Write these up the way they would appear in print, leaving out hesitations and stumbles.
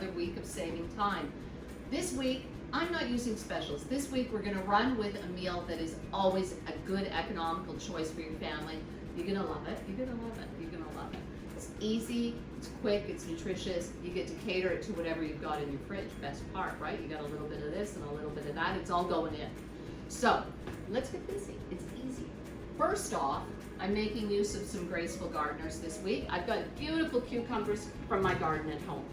another week of saving time. This week, I'm not using specials. This week, we're gonna run with a meal that is always a good economical choice for your family. You're gonna love it, you're gonna love it, you're gonna love it. It's easy, it's quick, it's nutritious. You get to cater it to whatever you've got in your fridge. Best part, right? You got a little bit of this and a little bit of that. It's all going in. So, let's get busy. It's easy. First off, I'm making use of some graceful gardeners this week. I've got beautiful cucumbers from my garden at home.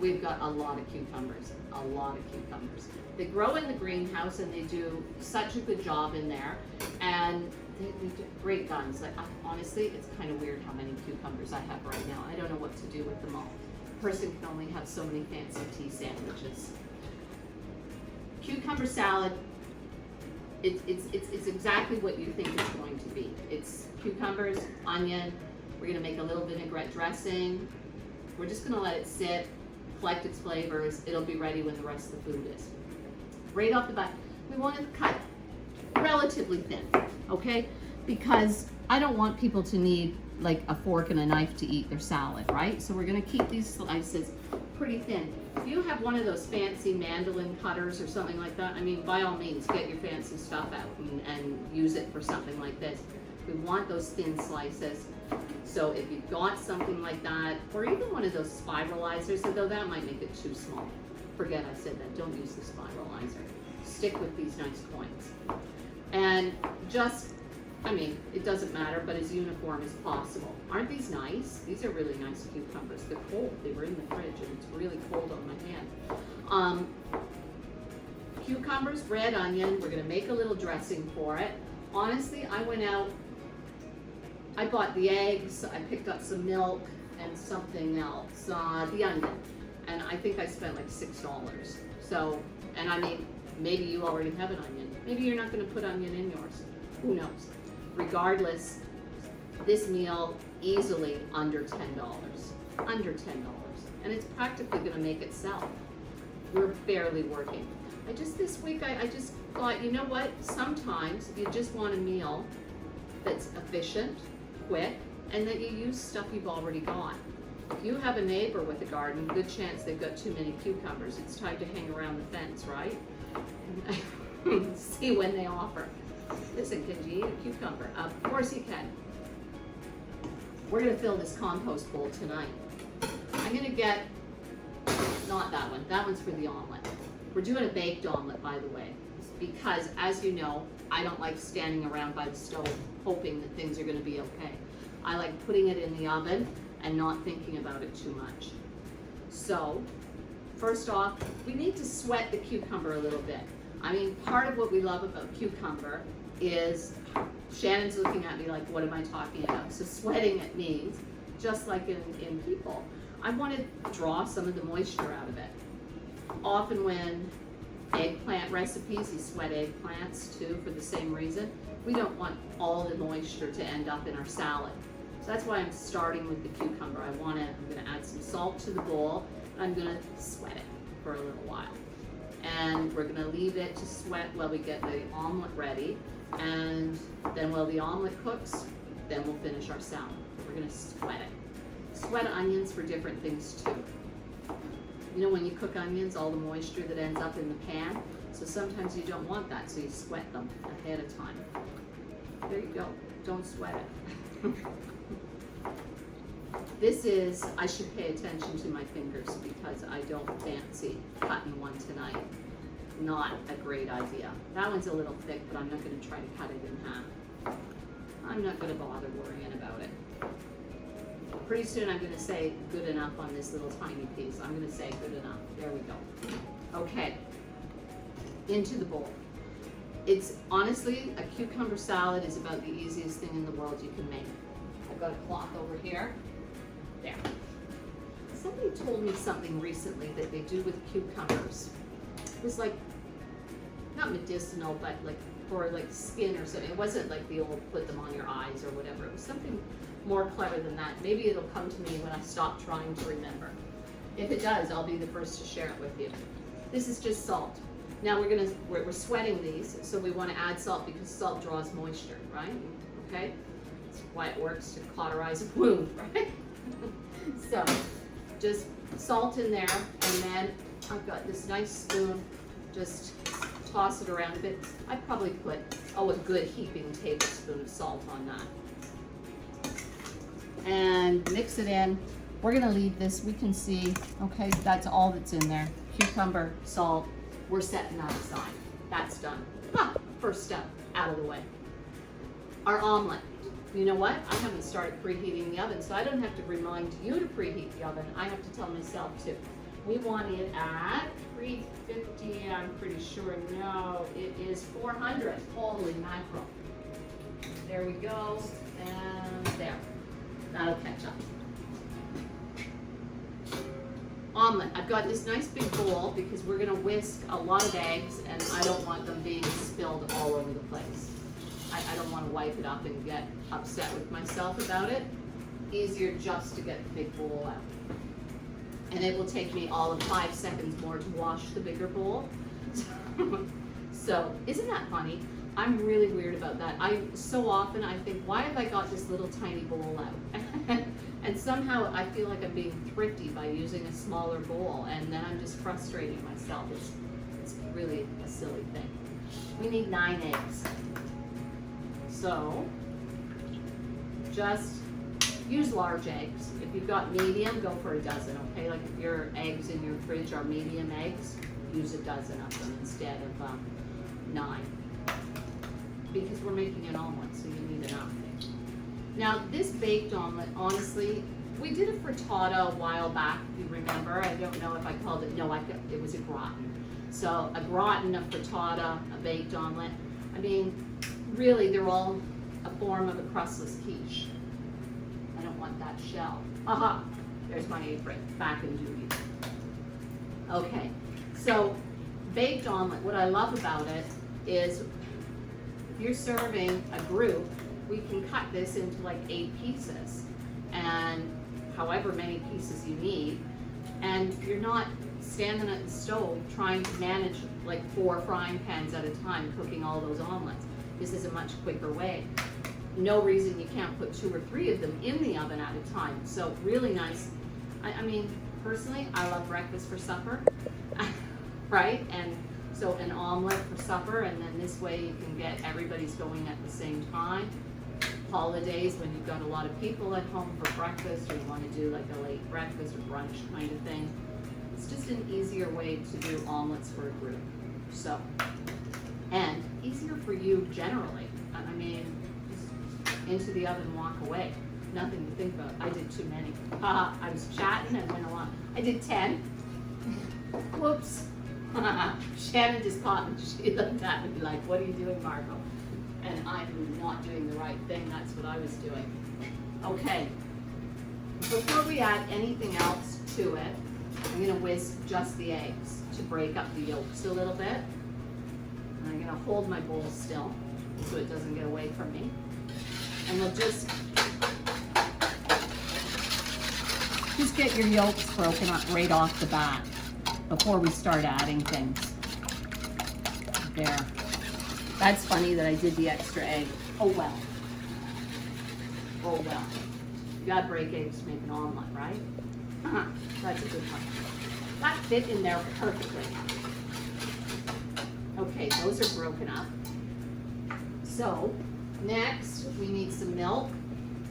We've got a lot of cucumbers, a lot of cucumbers. They grow in the greenhouse and they do such a good job in there. And they do great guns. Like, honestly, it's kind of weird how many cucumbers I have right now. I don't know what to do with them all. A person can only have so many fancy tea sandwiches. Cucumber salad, it's exactly what you think it's going to be. It's cucumbers, onion. We're gonna make a little vinaigrette dressing. We're just gonna let it sit, collect its flavors. It'll be ready when the rest of the food is. Right off the bat, we want to cut relatively thin, okay? Because I don't want people to need like a fork and a knife to eat their salad, right? So we're gonna keep these slices pretty thin. If you have one of those fancy mandolin cutters or something like that, I mean, by all means, get your fancy stuff out and use it for something like this. We want those thin slices. So if you've got something like that, or even one of those spiralizers, though that might make it too small. Forget I said that, don't use the spiralizer. Stick with these nice coins. And just, I mean, it doesn't matter, but as uniform as possible. Aren't these nice? These are really nice cucumbers. They're cold. They were in the fridge and it's really cold on my hand. Cucumbers, red onion. We're gonna make a little dressing for it. Honestly, I went out, I bought the eggs, I picked up some milk and something else, the onion. And I think I spent like $6. So, and I mean, maybe you already have an onion. Maybe you're not gonna put onion in yours. Who knows? Regardless, this meal easily under $10, under $10. And it's practically gonna make itself. We're barely working. This week, I just thought, you know what? Sometimes you just want a meal that's efficient, quick, and that you use stuff you've already got. If you have a neighbor with a garden, good chance they've got too many cucumbers. It's time to hang around the fence, right? See when they offer. Listen, can you eat a cucumber? Of course you can. We're gonna fill this compost bowl tonight. I'm gonna get, not that one, that one's for the omelet. We're doing a baked omelet, by the way, because as you know, I don't like standing around by the stove hoping that things are gonna be okay. I like putting it in the oven and not thinking about it too much. So, first off, we need to sweat the cucumber a little bit. I mean, part of what we love about cucumber is, Shannon's looking at me like, what am I talking about? So sweating it means, just like in people, I want to draw some of the moisture out of it. Often when eggplant recipes, you sweat eggplants too for the same reason. We don't want all the moisture to end up in our salad. So that's why I'm starting with the cucumber. I'm gonna add some salt to the bowl. I'm gonna sweat it for a little while. And we're gonna leave it to sweat while we get the omelet ready. And then while the omelet cooks, then we'll finish our salad. We're gonna sweat it. Sweat onions for different things too. You know when you cook onions, all the moisture that ends up in the pan, so sometimes you don't want that, so you sweat them ahead of time. There you go, don't sweat it. This is, I should pay attention to my fingers because I don't fancy cutting one tonight. Not a great idea. That one's a little thick, but I'm not gonna try to cut it in half. I'm not gonna bother worrying about it. Pretty soon I'm gonna say good enough on this little tiny piece. I'm gonna say good enough. There we go. Okay, into the bowl. It's honestly, a cucumber salad is about the easiest thing in the world you can make. I've got a cloth over here. There. Somebody told me something recently that they do with cucumbers. It was like, not medicinal, but like for like skin or something. It wasn't like the old put them on your eyes or whatever. It was something more clever than that. Maybe it'll come to me when I stop trying to remember. If it does, I'll be the first to share it with you. This is just salt. Now we're sweating these, so we want to add salt because salt draws moisture, right? Okay? That's why it works to cauterize a wound, right? So, just salt in there, and then I've got this nice spoon, just toss it around a bit. I'd probably put, a good heaping tablespoon of salt on that. And mix it in. We're gonna leave this, we can see, okay, that's all that's in there. Cucumber, salt, we're setting that aside. That's done. First step out of the way. Our omelet. You know what? I haven't started preheating the oven, so I don't have to remind you to preheat the oven. I have to tell myself to. We want it at 350, I'm pretty sure. No, it is 400. Holy mackerel. There we go, and there. That'll catch up. Omelet. I've got this nice big bowl because we're gonna whisk a lot of eggs and I don't want them being spilled all over the place. I don't want to wipe it up and get upset with myself about it. Easier just to get the big bowl out. And it will take me all of 5 seconds more to wash the bigger bowl. So, isn't that funny? I'm really weird about that. So often I think, why have I got this little tiny bowl out? And somehow I feel like I'm being thrifty by using a smaller bowl, and then I'm just frustrating myself. It's really a silly thing. We need 9 eggs. So, just use large eggs. If you've got medium, go for a dozen, okay? Like if your eggs in your fridge are medium eggs, use a dozen of them instead of 9. Because we're making an omelet, so you need enough. Now, this baked omelet, honestly, we did a frittata a while back, if you remember. I don't know if I called it, no, it was a gratin. So a gratin, a frittata, a baked omelet. I mean, really, they're all a form of a crustless quiche. I don't want that shell. Aha, there's my apron, back in duty. Okay, so baked omelet, what I love about it is if you're serving a group, we can cut this into like 8 pieces, and however many pieces you need, and you're not standing at the stove trying to manage like 4 frying pans at a time cooking all those omelets. This is a much quicker way. No reason you can't put 2 or 3 of them in the oven at a time. So really nice. I mean, personally, I love breakfast for supper, right? And so an omelet for supper, and then this way you can get everybody's going at the same time. Holidays, when you've got a lot of people at home for breakfast, or you want to do like a late breakfast or brunch kind of thing. It's just an easier way to do omelets for a group. So, and easier for you generally. I mean, just into the oven, walk away. Nothing to think about. I did too many. I was chatting and went along. I did 10. Whoops. Shannon just caught me. She looked at me like, what are you doing, Margot? And I'm not doing the right thing. That's what I was doing. Okay. Before we add anything else to it, I'm going to whisk just the eggs to break up the yolks a little bit. And I'm going to hold my bowl still so it doesn't get away from me. And we'll just get your yolks broken up right off the bat before we start adding things. There. That's funny that I did the extra egg. Oh well. Oh well. You gotta break eggs to make an omelet, right? That's a good one. That fit in there perfectly. Okay, those are broken up. So, next we need some milk.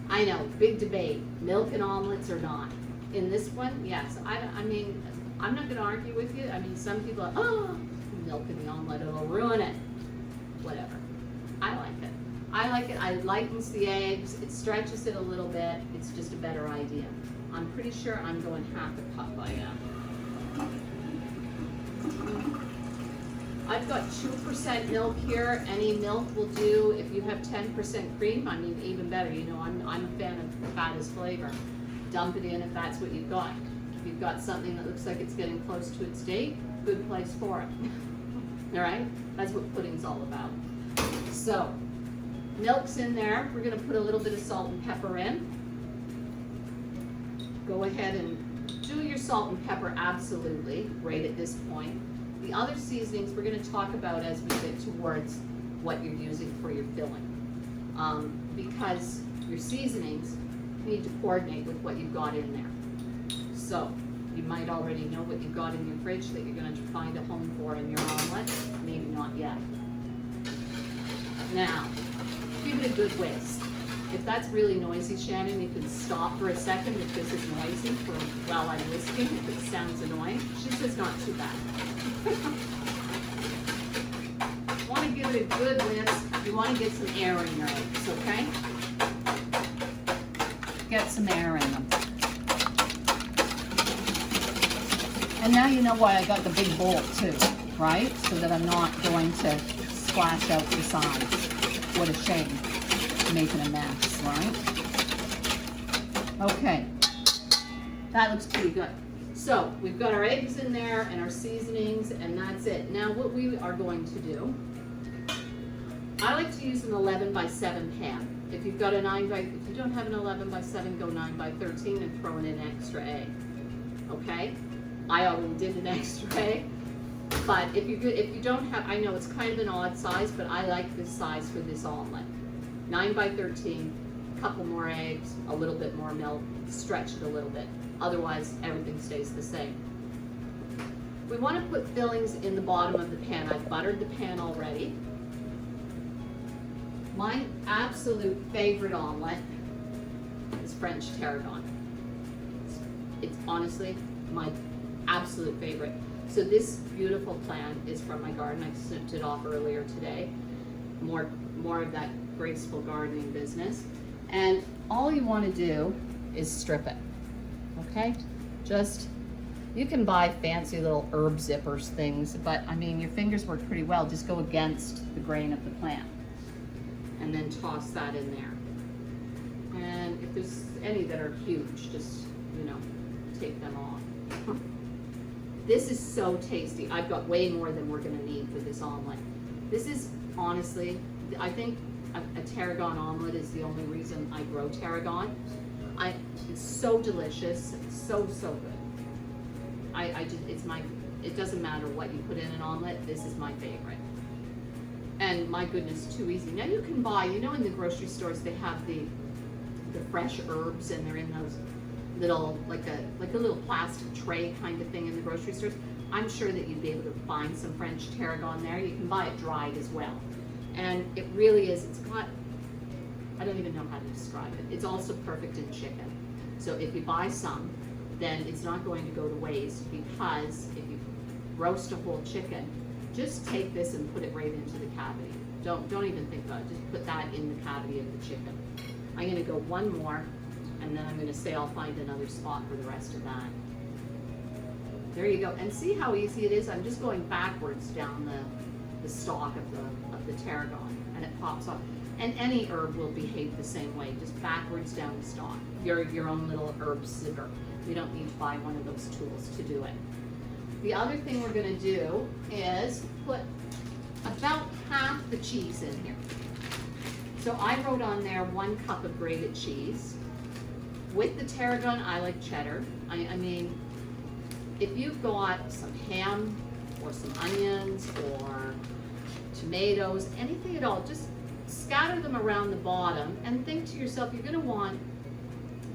I know, big debate, milk and omelets or not. In this one, yes. I mean, I'm not gonna argue with you. I mean, some people are, oh, milk in the omelet, it'll ruin it. Whatever. I like it. I like it. It lightens the eggs. It stretches it a little bit. It's just a better idea. I'm pretty sure I'm going half a cup by now. I've got 2% milk here. Any milk will do. If you have 10% cream, I mean, even better. You know, I'm a fan of fat as flavor. Dump it in if that's what you've got. If you've got something that looks like it's getting close to its date, good place for it. All right? That's what pudding's all about. So, milk's in there. We're going to put a little bit of salt and pepper in. Go ahead and do your salt and pepper absolutely right at this point. The other seasonings we're going to talk about as we get towards what you're using for your filling. Because your seasonings need to coordinate with what you've got in there. So, You might already know what you've got in your fridge that you're going to find a home for in your omelet. Maybe not yet. Now, give it a good whisk. If that's really noisy, Shannon, you can stop for a second if this is noisy while I'm whisking, if it sounds annoying. She says not too bad. Want to give it a good whisk. You want to get some air in your eggs, okay? Get some air in them. And now you know why I got the big bowl too, right? So that I'm not going to splash out the sides. What a shame, making a mess, right? Okay, that looks pretty good. So we've got our eggs in there and our seasonings, and that's it. Now what we are going to do, I like to use an 11 by 7 pan. If you've got a if you don't have an 11 by 7, go 9 by 13 and throw in an extra egg, okay? I already did an extra egg, but if you don't have, I know it's kind of an odd size, but I like this size for this omelet. 9 by 13, a couple more eggs, a little bit more milk, stretch it a little bit. Otherwise, everything stays the same. We want to put fillings in the bottom of the pan. I've buttered the pan already. My absolute favorite omelet is French tarragon. It's honestly my absolute favorite. So this beautiful plant is from my garden. I snipped it off earlier today. More of that graceful gardening business. And all you want to do is strip it, okay? Just, you can buy fancy little herb zippers things, but I mean, your fingers work pretty well. Just go against the grain of the plant and then toss that in there. And if there's any that are huge, just, you know, take them off. This is so tasty. I've got way more than we're gonna need for this omelet. This is honestly, I think a tarragon omelet is the only reason I grow tarragon. It's so delicious, it's so good. It doesn't matter what you put in an omelet, this is my favorite. And my goodness, too easy. Now you can buy, you know, in the grocery stores they have the fresh herbs, and they're in those little, like a little plastic tray kind of thing in the grocery stores. I'm sure that you'd be able to find some French tarragon there. You can buy it dried as well. And it really is, it's got, I don't even know how to describe it. It's also perfect in chicken. So if you buy some, then it's not going to go to waste, because if you roast a whole chicken, just take this and put it right into the cavity. Don't even think about it, just put that in the cavity of the chicken. I'm gonna go one more, and then I'm gonna say I'll find another spot for the rest of that. There you go, and see how easy it is? I'm just going backwards down the stalk of the tarragon, and it pops off. And any herb will behave the same way, just backwards down the stalk. Your own little herb zipper. You don't need to buy one of those tools to do it. The other thing we're gonna do is put about half the cheese in here. So I wrote on there 1 cup of grated cheese. With the tarragon, I like cheddar. I mean, if you've got some ham or some onions or tomatoes, anything at all, just scatter them around the bottom and think to yourself, you're gonna want,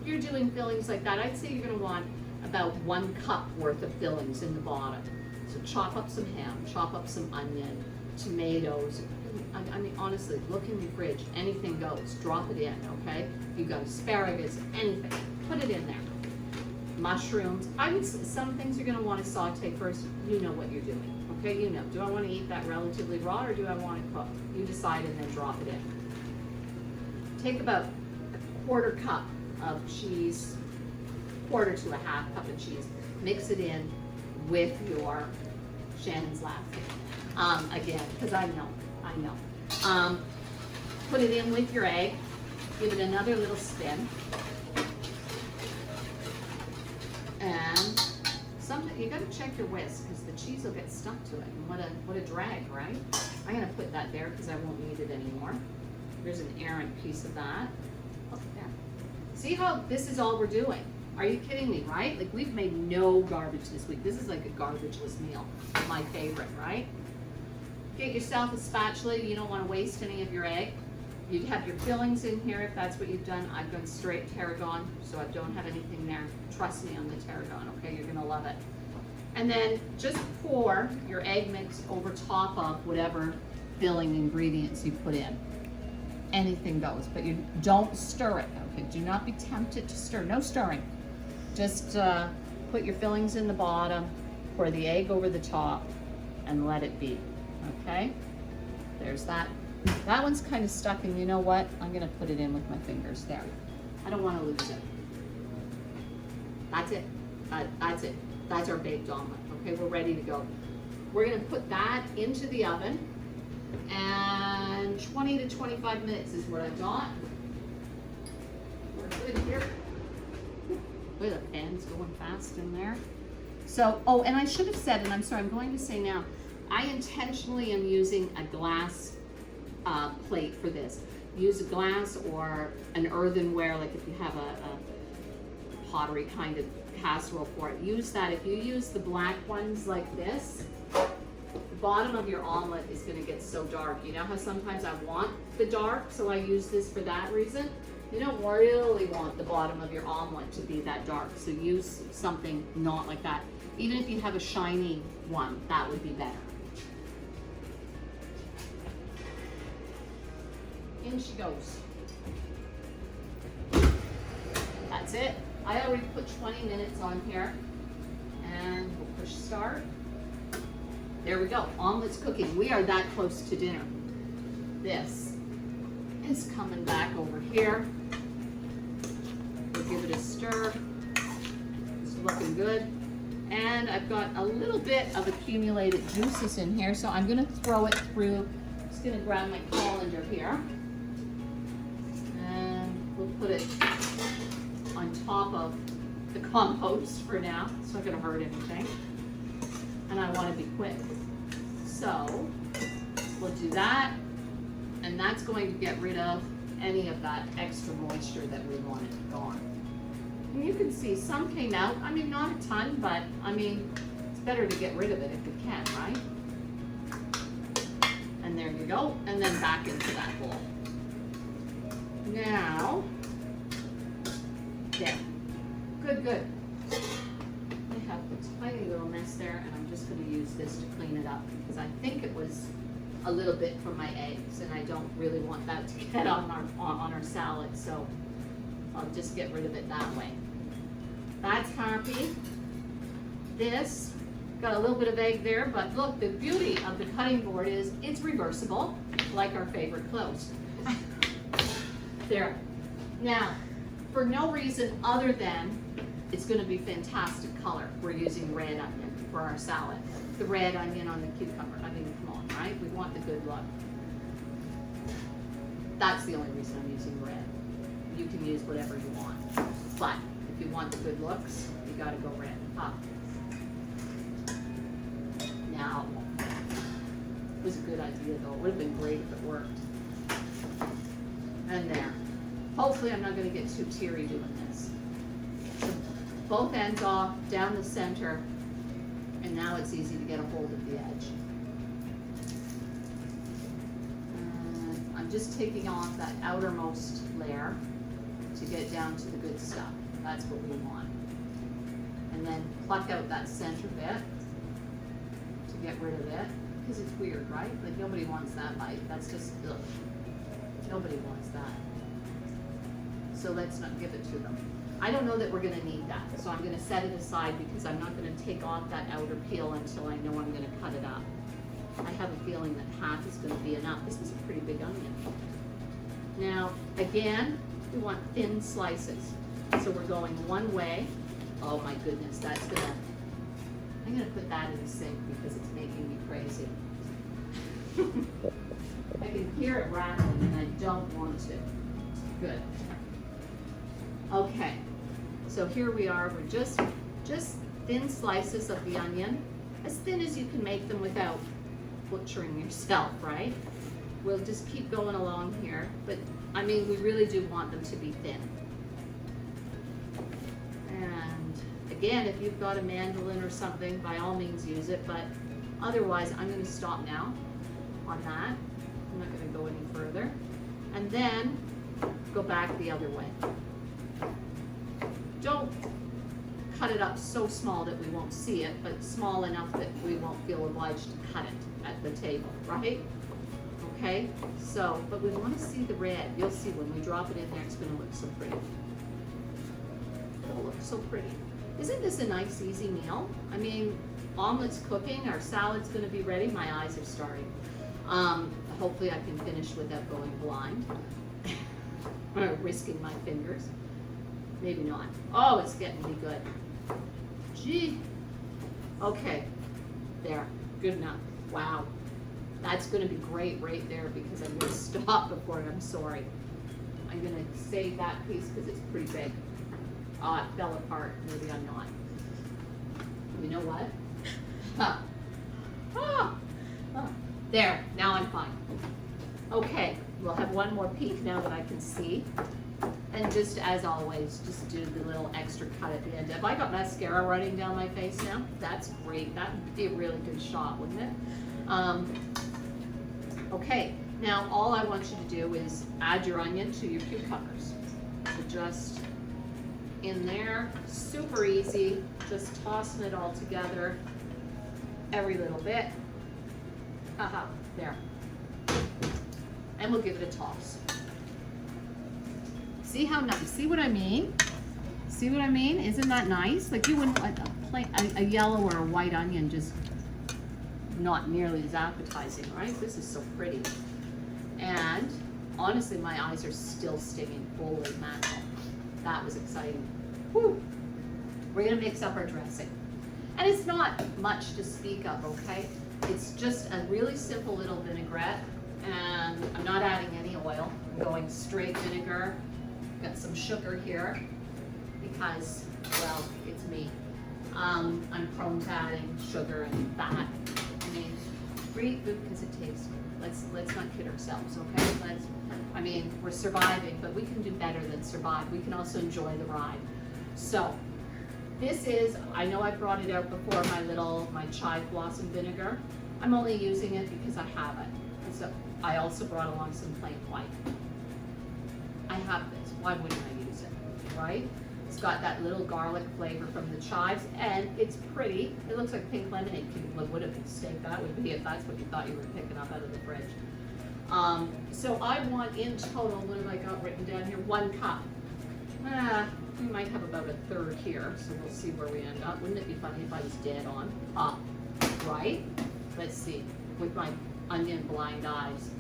if you're doing fillings like that, I'd say you're gonna want about 1 cup worth of fillings in the bottom. So chop up some ham, chop up some onion, tomatoes. I mean, honestly, look in your fridge, anything goes, drop it in, okay? If you've got asparagus, anything, put it in there. Mushrooms, some things you're gonna wanna saute first. You know what you're doing, okay? You know, do I wanna eat that relatively raw, or do I wanna cook? You decide and then drop it in. Take about a 1/4 cup of cheese, 1/4 to a 1/2 cup of cheese. Mix it in with your, Shannon's laughing, again, because I know. Put it in with your egg, give it another little spin, and you gotta check your whisk, because the cheese will get stuck to it, and what a drag, right? I'm gonna put that there because I won't need it anymore. There's an errant piece of that. Oh, there. See how this is all we're doing? Are you kidding me, right? Like, we've made no garbage this week. This is like a garbageless meal. My favorite, right? Get yourself a spatula. You don't want to waste any of your egg. You'd have your fillings in here if that's what you've done. I've done straight tarragon, so I don't have anything there. Trust me on the tarragon, okay? You're gonna love it. And then just pour your egg mix over top of whatever filling ingredients you put in. Anything goes, but you don't stir it, okay? Do not be tempted to stir, no stirring. Just put your fillings in the bottom, pour the egg over the top, and let it be, okay? There's that. That one's kind of stuck, and you know what? I'm gonna put it in with my fingers there. I don't wanna lose it. That's it, that's it. That's our baked omelet, okay? We're ready to go. We're gonna put that into the oven, and 20 to 25 minutes is what I've got. We're good here. Look at the fan's going fast in there. So, oh, and I should have said, and I'm sorry, I'm going to say now, I intentionally am using a glass plate for this. Use a glass or an earthenware, like if you have a pottery kind of casserole for it. Use that. If you use the black ones like this, the bottom of your omelet is going to get so dark. You know how sometimes I want the dark, so I use this for that reason. You don't really want the bottom of your omelet to be that dark, so use something not like that. Even if you have a shiny one, that would be better. In she goes. That's it. I already put 20 minutes on here, and we'll push start. There we go. Omelet's cooking. We are that close to dinner. This is coming back over here. We'll give it a stir. It's looking good. And I've got a little bit of accumulated juices in here, so I'm going to throw it through. I'm just going to grab my colander here. And we'll put it on top of the compost for now. It's not going to hurt anything. And I want to be quick. So we'll do that. And that's going to get rid of any of that extra moisture that we wanted gone. And you can see some came out. I mean, not a ton, but I mean, it's better to get rid of it if you can, right? And there you go. And then back into that bowl. Now, there. Good, good. I have a tiny little mess there, and I'm just going to use this to clean it up because I think it was a little bit from my eggs, and I don't really want that to get on our salad, so I'll just get rid of it that way. That's happy. This got a little bit of egg there, but look, the beauty of the cutting board is it's reversible, like our favorite clothes. There. Now, for no reason other than it's going to be fantastic color, we're using red onion for our salad. The red onion on the cucumber. I mean, come on, right? We want the good look. That's the only reason I'm using red. You can use whatever you want. But if you want the good looks, you got to go red. Up. Now, it was a good idea though. It would have been great if it worked. And there. Hopefully I'm not going to get too teary doing this. So both ends off, down the center, and now it's easy to get a hold of the edge. I'm just taking off that outermost layer to get down to the good stuff. That's what we want. And then pluck out that center bit to get rid of it, because it's weird, right? Like nobody wants that bite. That's just, ugh. Nobody wants that. So let's not give it to them. I don't know that we're gonna need that, so I'm gonna set it aside because I'm not gonna take off that outer peel until I know I'm gonna cut it up. I have a feeling that half is gonna be enough. This is a pretty big onion. Now, again, we want thin slices. So we're going one way. Oh my goodness, I'm gonna put that in the sink because it's making me crazy. I can hear it rattling and I don't want to. Good. Okay, so here we are. We're just thin slices of the onion, as thin as you can make them without butchering yourself, right? We'll just keep going along here, but I mean, we really do want them to be thin. And again, if you've got a mandolin or something, by all means use it, but otherwise I'm going to stop now on that. I'm not going to go any further. And then go back the other way. Don't cut it up so small that we won't see it, but small enough that we won't feel obliged to cut it at the table, right? Okay, so, but we want to see the red. You'll see when we drop it in there, it's going to look so pretty. It'll look so pretty. Isn't this a nice, easy meal? I mean, omelet's cooking, our salad's going to be ready. My eyes are starting. Hopefully I can finish without going blind. Or risking my fingers. Maybe not. Oh, it's getting to be good. Gee. Okay. There. Good enough. Wow. That's going to be great right there because I'm going to stop before I'm sorry. I'm going to save that piece because it's pretty big. It fell apart. Maybe I'm not. You know what? Huh. There. Now I'm fine. Okay. We'll have one more peek now that I can see. And just as always, just do the little extra cut at the end. Have I got mascara running down my face now? That's great. That would be a really good shot, wouldn't it? Okay, now all I want you to do is add your onion to your cucumbers. So just in there, super easy, just tossing it all together, every little bit. Haha, there. And we'll give it a toss. See how nice, see what I mean? See what I mean? Isn't that nice? Like you wouldn't let a yellow or a white onion just not nearly as appetizing, right? This is so pretty. And honestly, my eyes are still stinging. Holy mackerel. That was exciting. Whew. We're gonna mix up our dressing. And it's not much to speak of, okay? It's just a really simple little vinaigrette, and I'm not adding any oil. I'm going straight vinegar. Got some sugar here because, well, it's me. I'm prone to adding sugar and fat. I mean, great food because it tastes good. Let's not kid ourselves, okay? I mean, we're surviving, but we can do better than survive. We can also enjoy the ride. So, this is, I know I brought it out before, my chive blossom vinegar. I'm only using it because I have it. And so, I also brought along some plain white. I have this, why wouldn't I use it, right? It's got that little garlic flavor from the chives, and it's pretty. It looks like pink lemonade. What a mistake that would be if that's what you thought you were picking up out of the fridge. So I want in total, what have I got written down here? 1 cup. We might have about a third here, so we'll see where we end up. Wouldn't it be funny if I was dead on? Right? Let's see, with my onion blind eyes.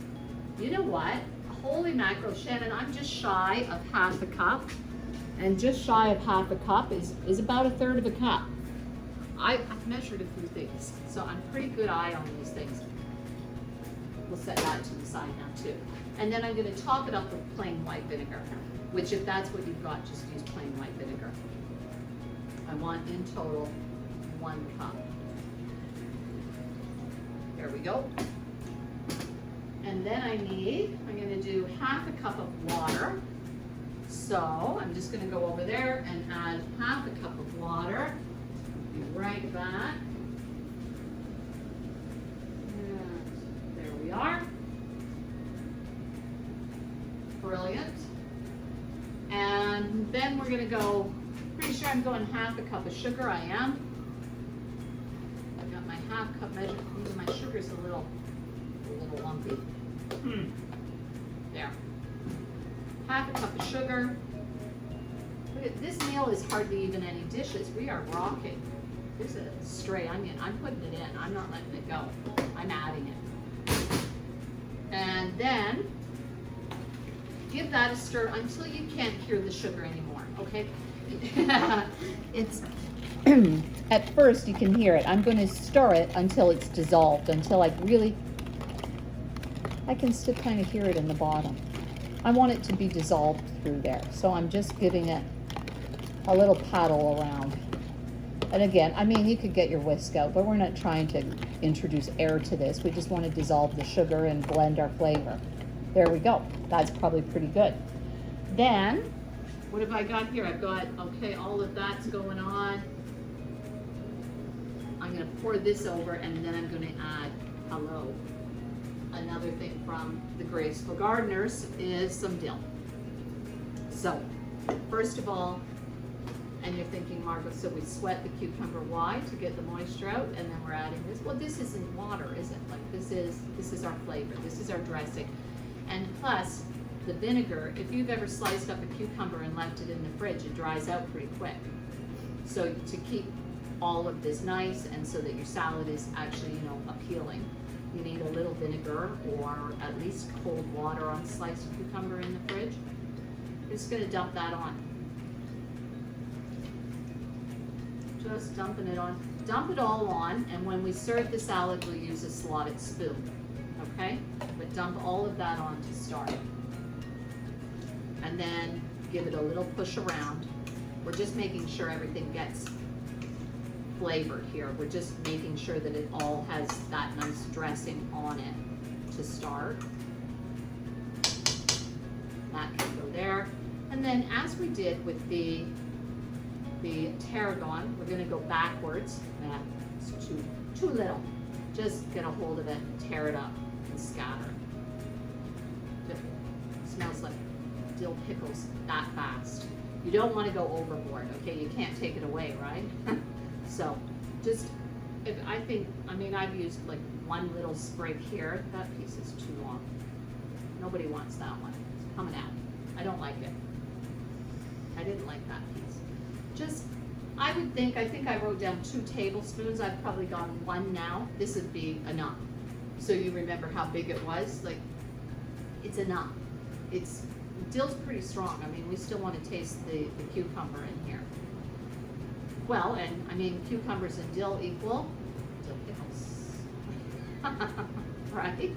You know what? Holy mackerel, Shannon, I'm just shy of half a cup. And just shy of half a cup is about a third of a cup. I've measured a few things, so I'm pretty good eye on these things. We'll set that to the side now too. And then I'm gonna top it up with plain white vinegar, which if that's what you've got, just use plain white vinegar. I want in total 1 cup. There we go. And then I'm gonna do half a cup of water. So I'm just gonna go over there and add half a cup of water. Be right back. And there we are. Brilliant. And then we're gonna go, pretty sure I'm going half a cup of sugar, I am. I've got my half cup measure. My sugar's a little lumpy. There. Half a cup of sugar. Look at this meal is hardly even any dishes. We are rocking. There's a stray onion. I'm putting it in. I'm not letting it go. I'm adding it. And then give that a stir until you can't hear the sugar anymore, okay? It's at first you can hear it. I'm going to stir it until it's dissolved, until I can still kind of hear it in the bottom. I want it to be dissolved through there, so I'm just giving it a little paddle around. And again, I mean, you could get your whisk out, but we're not trying to introduce air to this. We just want to dissolve the sugar and blend our flavor. There we go. That's probably pretty good. Then, what have I got here? I've got, okay, all of that's going on. I'm going to pour this over, and then I'm going to add, hello, another thing from the Graceful Gardeners is some dill. So, first of all, and you're thinking, Margot, so we sweat the cucumber. Why? To get the moisture out, and then we're adding this. Well, this isn't water, is it? Like this is our flavor. This is our dressing. And plus, the vinegar, if you've ever sliced up a cucumber and left it in the fridge, it dries out pretty quick. So to keep all of this nice and so that your salad is actually, you know, appealing, you need a little vinegar or at least cold water on sliced cucumber in the fridge. You're just gonna dump that on. Just dumping it on. Dump it all on, and when we serve the salad, we'll use a slotted spoon, okay? But dump all of that on to start. And then give it a little push around. We're just making sure everything gets flavored here. We're just making sure that it all has that nice dressing on it to start. That can go there. And then as we did with the tarragon, we're going to go backwards. It's too little. Just get a hold of it, tear it up, and scatter. It smells like dill pickles that fast. You don't want to go overboard, okay? You can't take it away, right? So just, I've used like one little sprig here. That piece is too long. Nobody wants that one. It's coming out. I don't like it. I didn't like that piece. Just, I think I wrote down 2 tablespoons. I've probably gone 1 now. This would be enough. So you remember how big it was? Like, it's enough. Dill's pretty strong. I mean, we still want to taste the cucumber in here. Well, and cucumbers and dill equal dill pickles. Right?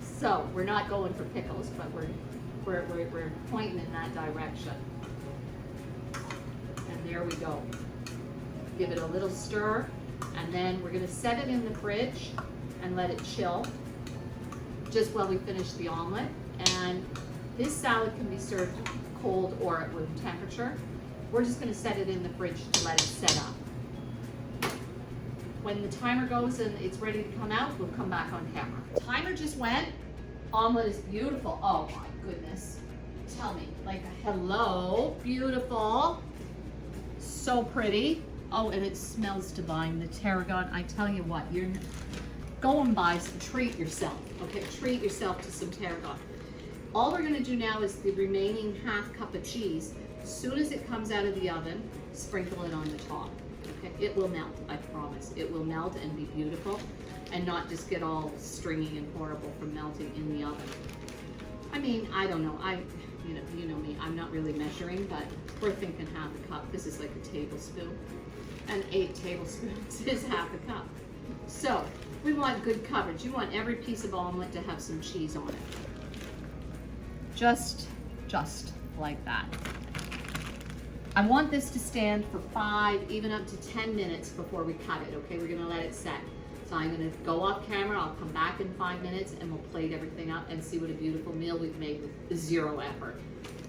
So we're not going for pickles, but we're pointing in that direction. And there we go. Give it a little stir, and then we're gonna set it in the fridge and let it chill just while we finish the omelet. And this salad can be served cold or at room temperature. We're just gonna set it in the fridge to let it set up. When the timer goes and it's ready to come out, we'll come back on camera. Timer just went. Omelet is beautiful. Oh my goodness. Tell me, like, hello, beautiful. So pretty. Oh, and it smells divine. The tarragon, I tell you what, you're go and buy some, treat yourself. Okay, treat yourself to some tarragon. All we're gonna do now is the remaining ½ cup of cheese. As soon as it comes out of the oven, sprinkle it on the top. Okay, it will melt, I promise. It will melt and be beautiful and not just get all stringy and horrible from melting in the oven. I mean, I don't know. You know me, I'm not really measuring, but we're thinking ½ cup. This is like a tablespoon. And 8 tablespoons is ½ cup. So we want good coverage. You want every piece of omelet to have some cheese on it. Just like that. I want this to stand for 5, even up to 10 minutes before we cut it, okay? We're gonna let it set. So I'm gonna go off camera, I'll come back in 5 minutes and we'll plate everything up and see what a beautiful meal we've made with 0 effort.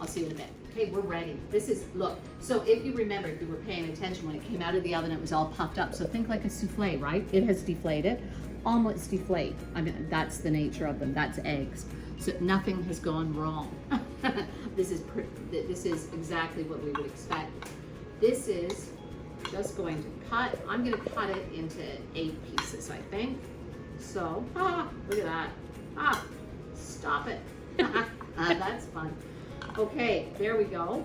I'll see you in a bit. Okay, we're ready. This is, look, so if you remember, if you were paying attention, when it came out of the oven, it was all puffed up. So think like a souffle, right? It has deflated. Omelets deflate. I mean, that's the nature of them. That's eggs. So nothing has gone wrong. This is exactly what we would expect. This is just going to cut. I'm going to cut it into 8 pieces, I think. So, look at that. Stop it. That's fun. Okay, there we go.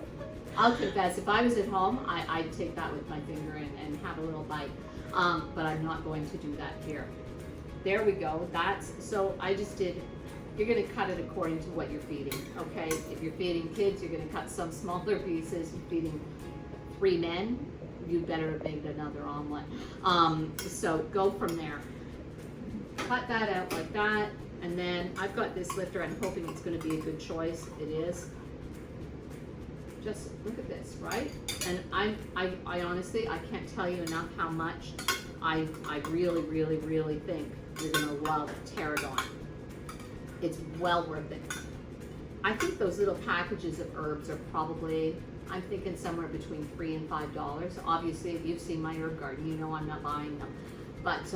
I'll confess, if I was at home, I'd take that with my finger and have a little bite. But I'm not going to do that here. There we go. So I just did. You're going to cut it according to what you're feeding, okay? If you're feeding kids, you're going to cut some smaller pieces. If you're feeding 3 men, you better have made another omelet. So go from there. Cut that out like that, and then I've got this lifter. I'm hoping it's going to be a good choice. It is. Just look at this, right? And I honestly, I can't tell you enough how much I really, really, really think you're going to love tarragon. It's well worth it. I think those little packages of herbs are probably, I'm thinking somewhere between $3 and $5. Obviously, if you've seen my herb garden, you know I'm not buying them. But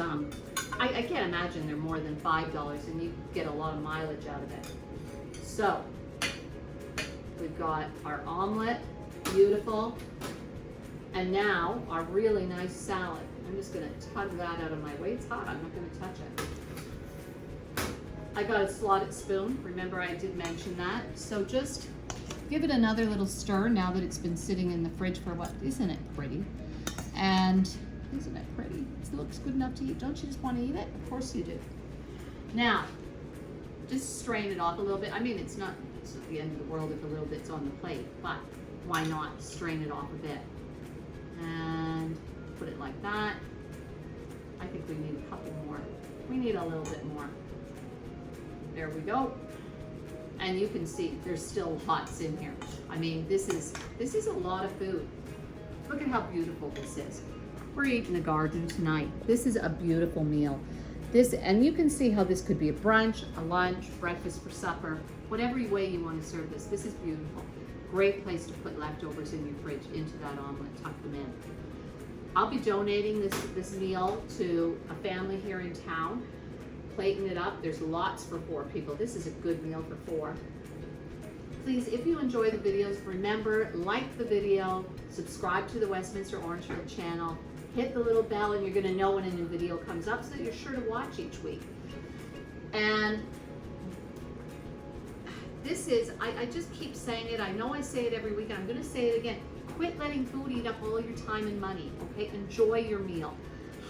I can't imagine they're more than $5 and you get a lot of mileage out of it. So, we've got our omelet, beautiful. And now our really nice salad. I'm just gonna tug that out of my way. It's hot, I'm not gonna touch it. I got a slotted spoon. Remember I did mention that. So just give it another little stir now that it's been sitting in the fridge for what? Isn't it pretty? And isn't it pretty? It looks good enough to eat. Don't you just want to eat it? Of course you do. Now, just strain it off a little bit. I mean, it's not the end of the world if a little bit's on the plate, but why not strain it off a bit? And put it like that. I think we need a couple more. We need a little bit more. There we go. And you can see there's still lots in here. I mean, this is a lot of food. Look at how beautiful this is. We're eating the garden tonight. This is a beautiful meal. And you can see how this could be a brunch, a lunch, breakfast for supper, whatever way you want to serve this. This is beautiful. Great place to put leftovers in your fridge into that omelet, tuck them in. I'll be donating this meal to a family here in town, plating it up. There's lots for 4 people. This is a good meal for 4. Please, if you enjoy the videos, remember, like the video, subscribe to the Westminster Orangefield channel, hit the little bell, and you're gonna know when a new video comes up so that you're sure to watch each week. And this is, I just keep saying it. I know I say it every week, and I'm gonna say it again. Quit letting food eat up all your time and money, okay? Enjoy your meal.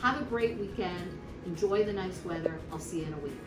Have a great weekend. Enjoy the nice weather. I'll see you in a week.